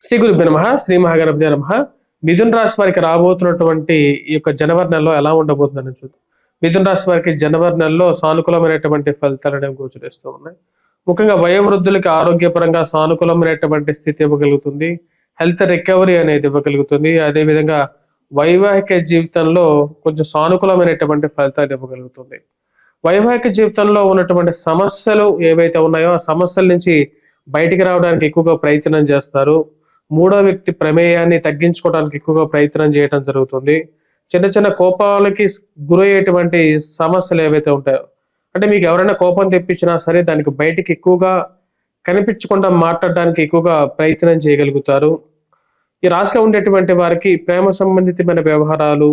శ్రీ గురుభ్యో నమః. శ్రీ మహాగణపతియే నమః. మిథున రాశి వారికి రాబోతున్నటువంటి ఈ యొక్క జనవరి నెలలో ఎలా ఉండబోతుందని చూద్దాం. మిథున రాశి వారికి జనవరి నెలలో సానుకూలమైనటువంటి ఫలితాలు అనేవి గోచరిస్తూ ఉన్నాయి. ముఖ్యంగా వయోవృద్ధులకి ఆరోగ్యపరంగా సానుకూలమైనటువంటి స్థితి ఇవ్వగలుగుతుంది. హెల్త్ రికవరీ అనేది ఇవ్వగలుగుతుంది. అదేవిధంగా వైవాహిక జీవితంలో కొంచెం సానుకూలమైనటువంటి ఫలితాలు ఇవ్వగలుగుతుంది. వైవాహిక జీవితంలో ఉన్నటువంటి సమస్యలు ఏవైతే ఉన్నాయో ఆ సమస్యల నుంచి బయటికి రావడానికి ఎక్కువగా ప్రయత్నం చేస్తారు. మూడో వ్యక్తి ప్రమేయాన్ని తగ్గించుకోవడానికి ఎక్కువగా ప్రయత్నం చేయడం జరుగుతుంది. చిన్న చిన్న కోపాలకి గురయ్యేటువంటి సమస్యలు ఏవైతే ఉంటాయో, అంటే మీకు ఎవరైనా కోపం తెప్పించినా సరే దానికి బయటికి ఎక్కువగా కనిపించకుండా మాట్లాడడానికి ఎక్కువగా ప్రయత్నం చేయగలుగుతారు. ఈ రాశిలో ఉండేటువంటి వారికి ప్రేమ సంబంధితమైన వ్యవహారాలు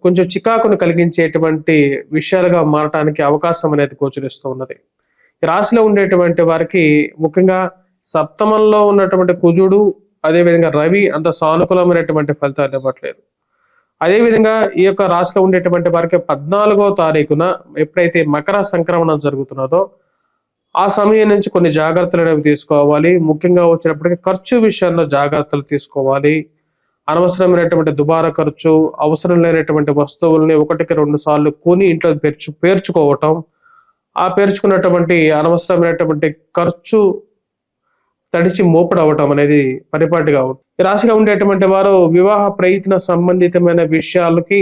కొంచెం చికాకును కలిగించేటువంటి విషయాలుగా మారటానికి అవకాశం అనేది గోచరిస్తూ ఉన్నది. ఈ రాశిలో ఉండేటువంటి వారికి ముఖ్యంగా సప్తమంలో ఉన్నటువంటి కుజుడు, అదేవిధంగా రవి అంత సానుకూలమైనటువంటి ఫలితాలు ఇవ్వట్లేదు. అదేవిధంగా ఈ యొక్క రాశిలో ఉండేటువంటి వారికి 14వ తారీఖున ఎప్పుడైతే మకర సంక్రమణం జరుగుతున్నదో ఆ సమయం నుంచి కొన్ని జాగ్రత్తలు అనేవి తీసుకోవాలి. ముఖ్యంగా వచ్చినప్పటికీ ఖర్చు విషయంలో జాగ్రత్తలు తీసుకోవాలి. అనవసరమైనటువంటి దుబారా ఖర్చు, అవసరం లేనటువంటి వస్తువుల్ని ఒకటికి 2 సార్లు కొని ఇంట్లో పేర్చుకోవటం, ఆ పేర్చుకున్నటువంటి అనవసరమైనటువంటి ఖర్చు తడిచి మోపుడవటం అనేది పరిపాటిగా ఉంటుంది. ఈ రాశిలో ఉండేటువంటి వారు వివాహ ప్రయత్న సంబంధితమైన విషయాలకి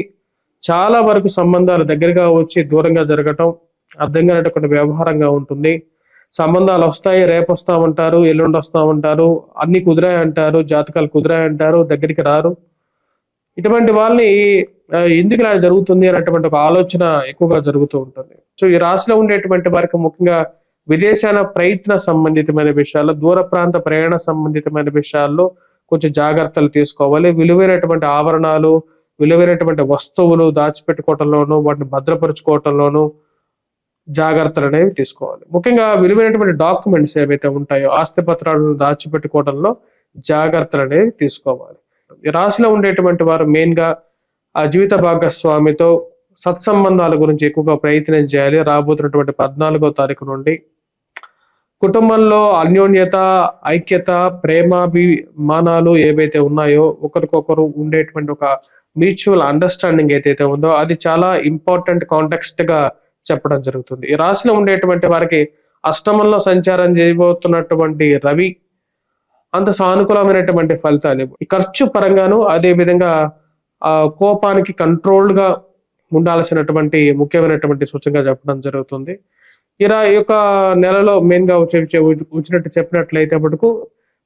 చాలా వరకు సంబంధాలు దగ్గరగా వచ్చి దూరంగా జరగటం అర్థం కానటువంటి వ్యవహారంగా ఉంటుంది. సంబంధాలు వస్తాయి, రేపు వస్తామంటారు, ఎల్లుండి వస్తామంటారు, అన్ని కుదిరాయి అంటారు, జాతకాలు కుదిరాయి అంటారు, దగ్గరికి రారు. ఇటువంటి వాళ్ళని ఎందుకు ఇలా జరుగుతుంది అనేటువంటి ఒక ఆలోచన ఎక్కువగా జరుగుతూ ఉంటుంది. సో ఈ రాశిలో ఉండేటువంటి వారికి ముఖ్యంగా విదేశాల ప్రయత్న సంబంధితమైన విషయాల్లో, దూర ప్రాంత ప్రయాణ సంబంధితమైన విషయాల్లో కొంచెం జాగ్రత్తలు తీసుకోవాలి. విలువైనటువంటి ఆభరణాలు, విలువైనటువంటి వస్తువులు దాచిపెట్టుకోవటంలోనూ వాటిని భద్రపరుచుకోవటంలోనూ జాగ్రత్తలు అనేవి తీసుకోవాలి. ముఖ్యంగా విలువైనటువంటి డాక్యుమెంట్స్ ఏవైతే ఉంటాయో ఆస్తి పత్రాలను దాచిపెట్టుకోవడంలో జాగ్రత్తలు అనేవి తీసుకోవాలి. ఈ రాశిలో ఉండేటువంటి వారు మెయిన్ గా ఆ జీవిత భాగస్వామితో సత్సంబంధాల గురించి ఎక్కువగా ప్రయత్నం చేయాలి. రాబోతున్నటువంటి 14వ తారీఖు నుండి కుటుంబంలో అన్యోన్యత, ఐక్యత, ప్రేమాభిమానాలు ఏవైతే ఉన్నాయో ఒకరికొకరు ఉండేటువంటి ఒక మ్యూచువల్ అండర్స్టాండింగ్ ఏదైతే ఉందో అది చాలా ఇంపార్టెంట్ కాంటెక్స్ట్ గా చెప్పడం జరుగుతుంది. ఈ రాశిలో ఉండేటువంటి వారికి అష్టమంలో సంచారం చేయబోతున్నటువంటి రవి అంత సానుకూలమైనటువంటి ఫలితాలు ఈ ఖర్చు పరంగాను, అదే విధంగా కోపానికి కంట్రోల్డ్ గా ఉండాల్సినటువంటి ముఖ్యమైనటువంటి సూచనగా చెప్పడం జరుగుతుంది. ఈ యొక్క నెలలో మెయిన్ గా వచ్చినట్టు చెప్పినట్లయితే మటుకు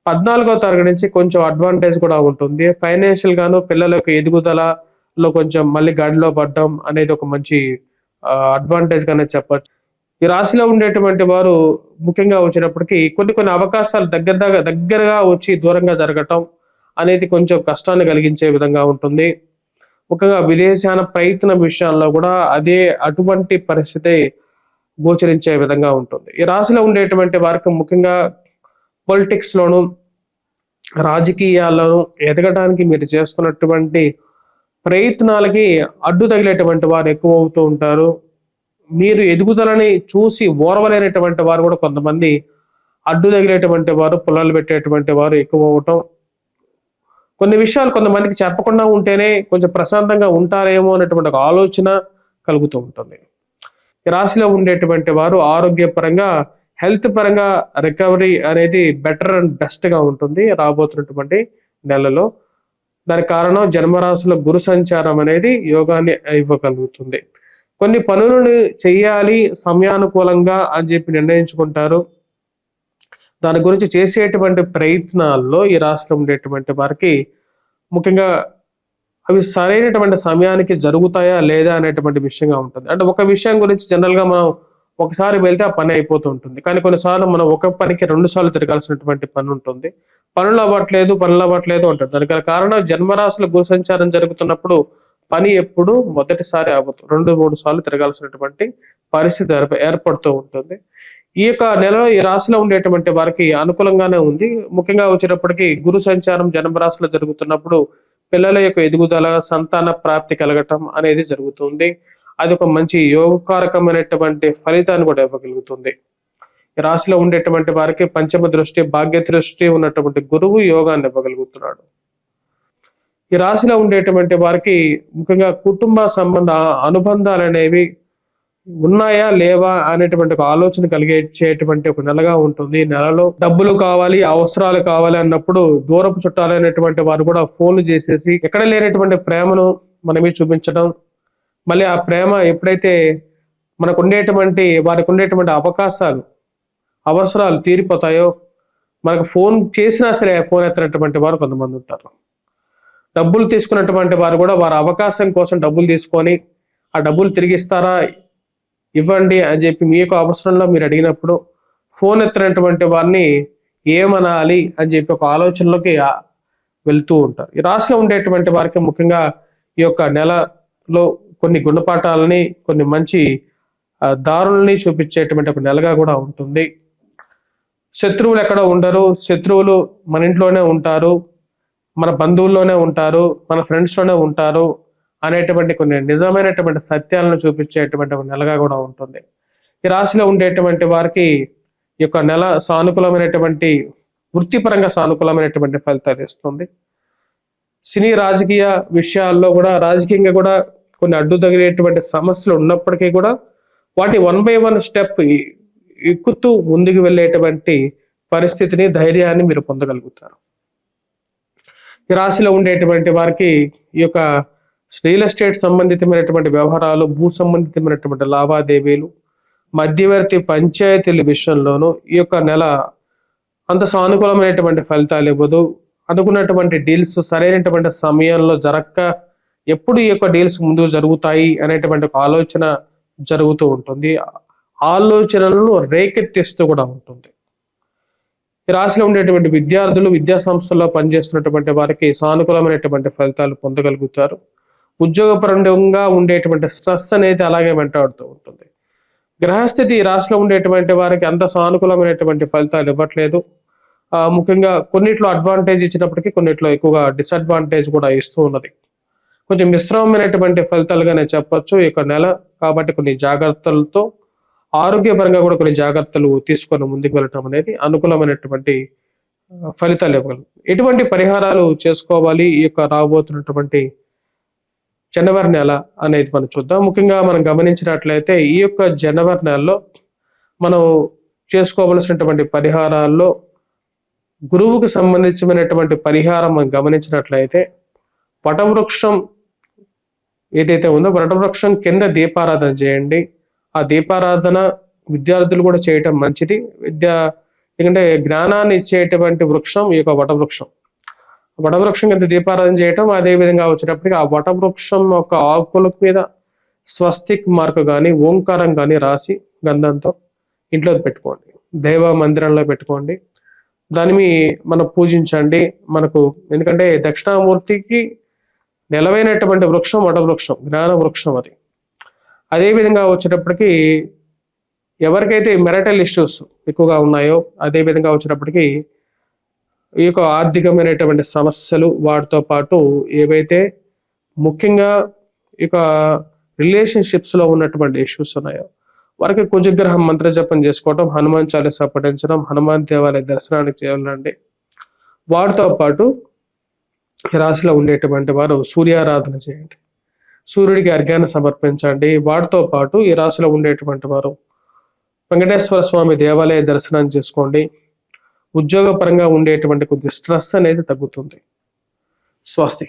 14వ తారీఖు నుంచి కొంచెం అడ్వాంటేజ్ కూడా ఉంటుంది. ఫైనాన్షియల్ గాను పిల్లల యొక్క ఎదుగుదలలో కొంచెం మళ్ళీ గాడిలో పడడం అనేది ఒక మంచి అడ్వాంటేజ్ గానే చెప్పచ్చు. ఈ రాశిలో ఉండేటువంటి వారు ముఖ్యంగా వచ్చినప్పటికీ కొన్ని అవకాశాలు దగ్గరగా వచ్చి దూరంగా జరగటం అనేది కొంచెం కష్టాన్ని కలిగించే విధంగా ఉంటుంది. ముఖ్యంగా విదేశాల ప్రయత్న విషయాల్లో కూడా అటువంటి పరిస్థితి గోచరించే విధంగా ఉంటుంది. ఈ రాశిలో ఉండేటువంటి వారికి ముఖ్యంగా పొలిటిక్స్ లోను, రాజకీయాల్లోనూ ఎదగడానికి మీరు చేస్తున్నటువంటి ప్రయత్నాలకి అడ్డు తగిలేటువంటి వారు ఎక్కువ అవుతూ ఉంటారు. మీరు ఎదుగుదలని చూసి ఓర్వలేనటువంటి వారు కూడా కొంతమంది అడ్డు తగిలేటువంటి వారు, పుల్లలు పెట్టేటువంటి వారు ఎక్కువ అవటం, కొన్ని విషయాలు కొంతమందికి చెప్పకుండా ఉంటేనే కొంచెం ప్రశాంతంగా ఉంటారేమో అనేటువంటి ఒక ఆలోచన కలుగుతూ ఉంటుంది. ఈ రాశిలో ఉండేటువంటి వారు ఆరోగ్యపరంగా, హెల్త్ పరంగా రికవరీ అనేది బెటర్ అండ్ బెస్ట్ గా ఉంటుంది రాబోతున్నటువంటి నెలలో. దానికి కారణం జన్మరాశిలో గురు సంచారం అనేది యోగాన్ని ఇవ్వగలుగుతుంది. కొన్ని పనులను చేయాలి సమయానుకూలంగా అని చెప్పి నిర్ణయించుకుంటారు. దాని గురించి చేసేటువంటి ప్రయత్నాల్లో ఈ రాశిలో ఉండేటువంటి వారికి ముఖ్యంగా అవి సరైనటువంటి సమయానికి జరుగుతాయా లేదా అనేటువంటి విషయంగా ఉంటుంది. అంటే ఒక విషయం గురించి జనరల్ గా మనం ఒకసారి వెళ్తే ఆ పని అయిపోతూ ఉంటుంది. కానీ కొన్నిసార్లు మనం ఒక పనికి 2 సార్లు తిరగాల్సినటువంటి పని ఉంటుంది. పనులు అవ్వట్లేదు అంటారు. దానికి కారణం జన్మరాశుల గురు సంచారం జరుగుతున్నప్పుడు పని ఎప్పుడు మొదటిసారి అవ్వదు, 2-3 సార్లు తిరగాల్సినటువంటి పరిస్థితి ఏర్పడుతూ ఉంటుంది. ఈ యొక్క నెలలో ఈ రాశిలో ఉండేటువంటి వారికి అనుకూలంగానే ఉంది. ముఖ్యంగా వచ్చేటప్పటికి గురు సంచారం జన్మరాశిలో జరుగుతున్నప్పుడు పిల్లల యొక్క ఎదుగుదల, సంతాన ప్రాప్తి కలగటం అనేది జరుగుతుంది. అది ఒక మంచి యోగకారకమైనటువంటి ఫలితాన్ని కూడా ఇవ్వగలుగుతుంది. ఈ రాశిలో ఉండేటువంటి వారికి పంచమ దృష్టి, భాగ్య దృష్టి ఉన్నటువంటి గురువు యోగాన్ని ఇవ్వగలుగుతున్నాడు. ఈ రాశిలో ఉండేటువంటి వారికి ముఖ్యంగా కుటుంబ సంబంధ అనుబంధాలు అనేవి ఉన్నాయా లేవా అనేటువంటి ఒక ఆలోచన కలిగించేటువంటి ఒక నెలగా ఉంటుంది. ఈ నెలలో డబ్బులు కావాలి, అవసరాలు కావాలి అన్నప్పుడు దూరపు చుట్టాలైనటువంటి వారు కూడా ఫోన్లు చేసేసి ఎక్కడ లేనటువంటి ప్రేమను మనమే చూపించడం, మళ్ళీ ఆ ప్రేమ ఎప్పుడైతే వారికి ఉండేటువంటి అవకాశాలు, అవసరాలు తీరిపోతాయో మనకు ఫోన్ చేసినా సరే ఫోన్ ఎత్తనటువంటి వారు కొంతమంది ఉంటారు. డబ్బులు తీసుకున్నటువంటి వారు కూడా వారి అవకాశం కోసం డబ్బులు తీసుకొని ఆ డబ్బులు తిరిగిస్తారా, ఇవ్వండి అని చెప్పి మీ యొక్క అవసరంలో మీరు అడిగినప్పుడు ఫోన్ ఎత్తినటువంటి వారిని ఏమనాలి అని చెప్పి ఒక ఆలోచనలోకి వెళ్తూ ఉంటారు. ఈ రాశిలో ఉండేటువంటి వారికి ముఖ్యంగా ఈ యొక్క నెలలో కొన్ని గుణపాఠాలని, కొన్ని మంచి దారుల్ని చూపించేటువంటి ఒక నెలగా కూడా ఉంటుంది. శత్రువులు ఎక్కడ ఉండరు, శత్రువులు మన ఇంట్లోనే ఉంటారు, మన బంధువుల్లోనే ఉంటారు, మన ఫ్రెండ్స్లోనే ఉంటారు అనేటువంటి కొన్ని నిజమైనటువంటి సత్యాలను చూపించేటువంటి ఒక నెలగా కూడా ఉంటుంది. ఈ రాశిలో ఉండేటువంటి వారికి ఈ యొక్క నెల సానుకూలమైనటువంటి వృత్తిపరంగా సానుకూలమైనటువంటి ఫలితాలు ఇస్తుంది. సినీ రాజకీయ విషయాల్లో కూడా రాజకీయంగా కూడా కొన్ని అడ్డు తగిలేటువంటి సమస్యలు ఉన్నప్పటికీ కూడా వాటి 1 by 1 స్టెప్ ఎక్కుతూ ముందుకు వెళ్ళేటువంటి పరిస్థితిని, ధైర్యాన్ని మీరు పొందగలుగుతారు. ఈ రాశిలో ఉండేటువంటి వారికి ఈ యొక్క రియల్ ఎస్టేట్ సంబంధితమైనటువంటి వ్యవహారాలు, భూ సంబంధితమైనటువంటి లావాదేవీలు, మధ్యవర్తి పంచాయతీల విషయంలోనూ ఈ యొక్క నెల అంత సానుకూలమైనటువంటి ఫలితాలు ఇవ్వదు. అనుకున్నటువంటి డీల్స్ సరైనటువంటి సమయంలో జరక్క ఎప్పుడు ఈ యొక్క డీల్స్ ముందుకు జరుగుతాయి అనేటువంటి ఒక ఆలోచన జరుగుతూ ఉంటుంది. ఆలోచనలను రేకెత్తిస్తూ కూడా ఉంటుంది. ఈ రాశిలో ఉండేటువంటి విద్యార్థులు, విద్యా సంస్థల్లో పనిచేస్తున్నటువంటి వారికి సానుకూలమైనటువంటి ఫలితాలు పొందగలుగుతారు. ఉద్యోగపరంగా ఉండేటువంటి స్ట్రెస్ అనేది అలాగే వెంటాడుతూ ఉంటుంది. గ్రహస్థితి ఈ రాశిలో ఉండేటువంటి వారికి అంత సానుకూలమైనటువంటి ఫలితాలు ఇవ్వట్లేదు. ముఖ్యంగా కొన్నిట్లో అడ్వాంటేజ్ ఇచ్చినప్పటికీ కొన్నిట్లో ఎక్కువగా డిసడ్వాంటేజ్ కూడా ఇస్తూ ఉన్నది. కొంచెం మిశ్రమమైనటువంటి ఫలితాలుగానే చెప్పొచ్చు ఈ యొక్క నెల. కాబట్టి కొన్ని జాగ్రత్తలతో, ఆరోగ్యపరంగా కూడా కొన్ని జాగ్రత్తలు తీసుకొని ముందుకు వెళ్ళటం అనేది అనుకూలమైనటువంటి ఫలితాలు ఇవ్వగలరు. ఎటువంటి పరిహారాలు చేసుకోవాలి ఈ యొక్క రాబోతున్నటువంటి జనవరి నెల అనేది మనం చూద్దాం. ముఖ్యంగా మనం గమనించినట్లయితే ఈ యొక్క జనవరి నెలలో మనం చేసుకోవలసినటువంటి పరిహారాల్లో గురువుకు సంబంధించినటువంటి పరిహారం మనం గమనించినట్లయితే వటవృక్షం ఏదైతే ఉందో వటవృక్షం కింద దీపారాధన చేయండి. ఆ దీపారాధన విద్యార్థులు కూడా చేయటం మంచిది. ఎందుకంటే జ్ఞానాన్ని ఇచ్చేటువంటి వృక్షం ఈ యొక్క వటవృక్షం. వటవృక్షం కింద దీపారాధన చేయటం, అదే విధంగా వచ్చేటప్పటికి ఆ వటవృక్షం యొక్క ఆకుల మీద స్వస్తిక్ మార్క్ కానీ, ఓంకారం కానీ రాసి గంధంతో ఇంట్లో పెట్టుకోండి. దైవ మందిరంలో పెట్టుకోండి. దాన్ని మనం పూజించండి. ఎందుకంటే దక్షిణామూర్తికి నిలవైనటువంటి వృక్షం వటవృక్షం, జ్ఞాన వృక్షం అది. అదేవిధంగా వచ్చేటప్పటికి ఎవరికైతే మెరిటల్ ఇష్యూస్ ఎక్కువగా ఉన్నాయో, అదేవిధంగా వచ్చేటప్పటికి ఈ యొక్క ఆర్థికమైనటువంటి సమస్యలు, వాటితో పాటు ఏవైతే ముఖ్యంగా ఇక రిలేషన్షిప్స్లో ఉన్నటువంటి ఇష్యూస్ ఉన్నాయో వారికి కుజగ్రహం మంత్ర జపం చేసుకోవటం, హనుమాన్ చాలీసా పఠించడం, హనుమాన్ దేవాలయ దర్శనానికి చేయాలండి. వాటితో పాటు రాశిలో ఉండేటువంటి వారు సూర్యారాధన చేయండి, సూర్యుడికి అర్ఘ్యాన్ని సమర్పించండి. వాటితో పాటు ఈ రాశిలో ఉండేటువంటి వారు వెంకటేశ్వర స్వామి దేవాలయ దర్శనం చేసుకోండి. ఉద్యోగపరంగా ఉండేటువంటి కొద్ది స్ట్రెస్ అనేది తగ్గుతుంది. స్వస్తి.